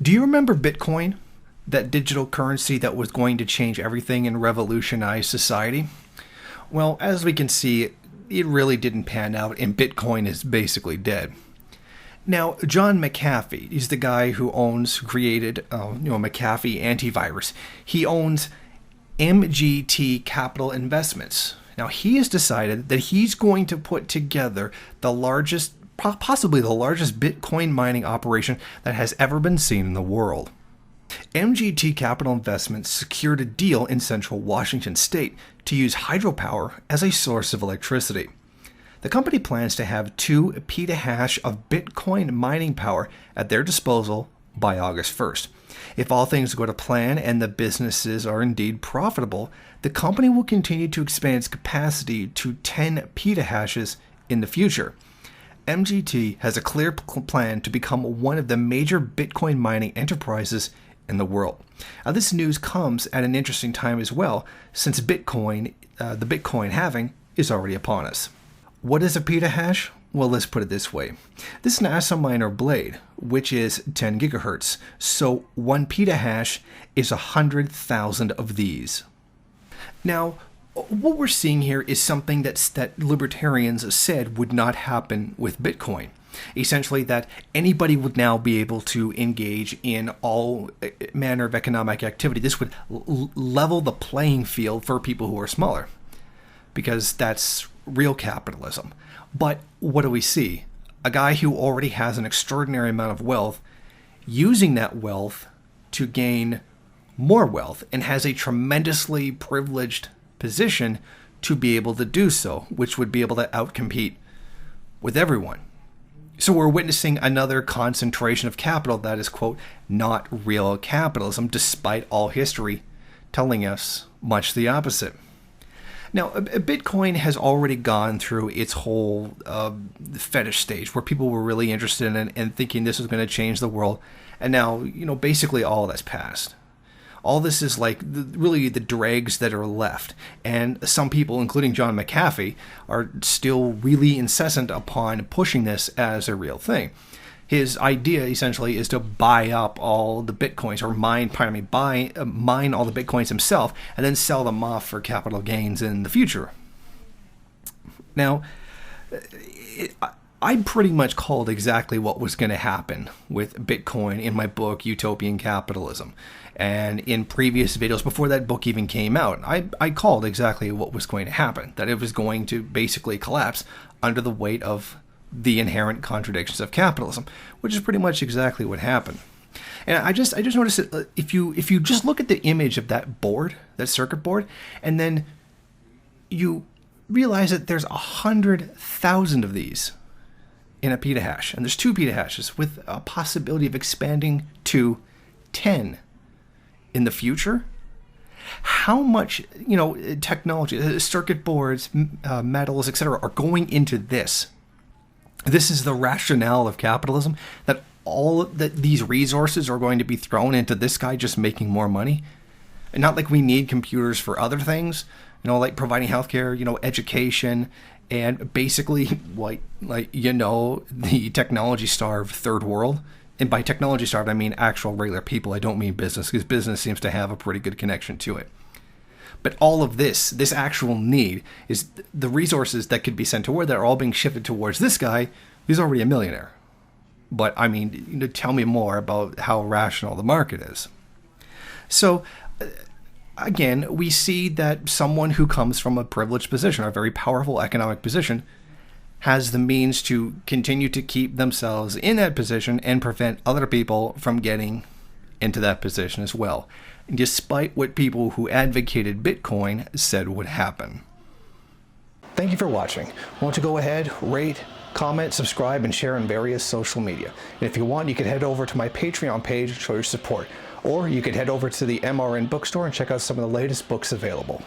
Do you remember Bitcoin? That digital currency that was going to change everything and revolutionize society? Well, as we can see, it really didn't pan out, and Bitcoin is basically dead. Now, John McAfee, he's the guy who created McAfee antivirus. He owns MGT Capital Investments. Now, he has decided that he's going to put together the largest, possibly the largest Bitcoin mining operation that has ever been seen in the world. MGT Capital Investments secured a deal in central Washington state to use hydropower as a source of electricity. The company plans to have 2 petahash of Bitcoin mining power at their disposal by August 1st. If all things go to plan and the businesses are indeed profitable, the company will continue to expand its capacity to 10 petahashes in the future. MGT has a clear plan to become one of the major Bitcoin mining enterprises in the world. Now, this news comes at an interesting time as well, since the Bitcoin halving is already upon us. What is a petahash? Well, let's put it this way. This NASA miner blade, which is 10 gigahertz, so 1 petahash is 100,000 of these. Now, what we're seeing here is something that libertarians said would not happen with Bitcoin. Essentially, that anybody would now be able to engage in all manner of economic activity. This would level the playing field for people who are smaller, because that's real capitalism. But what do we see? A guy who already has an extraordinary amount of wealth using that wealth to gain more wealth, and has a tremendously privileged position to be able to do so, which would be able to outcompete with everyone. So we're witnessing another concentration of capital that is, quote, not real capitalism, despite all history telling us much the opposite. Now, Bitcoin has already gone through its whole fetish stage, where people were really interested in it and thinking this was going to change the world. And now, basically all that's passed. All this is like really the dregs that are left. And some people, including John McAfee, are still really incessant upon pushing this as a real thing. His idea essentially is to buy up all the bitcoins, or mine all the bitcoins himself, and then sell them off for capital gains in the future. Now, I pretty much called exactly what was going to happen with Bitcoin in my book, Utopian Capitalism. And in previous videos, before that book even came out, I called exactly what was going to happen, that it was going to basically collapse under the weight of the inherent contradictions of capitalism, which is pretty much exactly what happened. And I just noticed that if you just look at the image of that board, that circuit board, and then you realize that there's 100,000 of these in a petahash, and there's 2 petahashes with a possibility of expanding to 10 in the future. How much technology, circuit boards, metals, etc., are going into this? This is the rationale of capitalism, that these resources are going to be thrown into this guy just making more money. And not like we need computers for other things, like providing healthcare, education, and basically the technology starved third world. And by technology starved, I mean actual regular people. I don't mean business, because business seems to have a pretty good connection to it. But all of this actual need, is the resources that could be sent toward that are all being shifted towards this guy who's already a millionaire. But I mean, tell me more about how rational the market is. So again, we see that someone who comes from a privileged position, a very powerful economic position, has the means to continue to keep themselves in that position and prevent other people from getting into that position as well, despite what people who advocated Bitcoin said would happen. Thank you for watching. Want to go ahead, rate, comment, subscribe, and share on various social media. And if you want, you can head over to my Patreon page and show your support. Or you could head over to the MRN bookstore and check out some of the latest books available.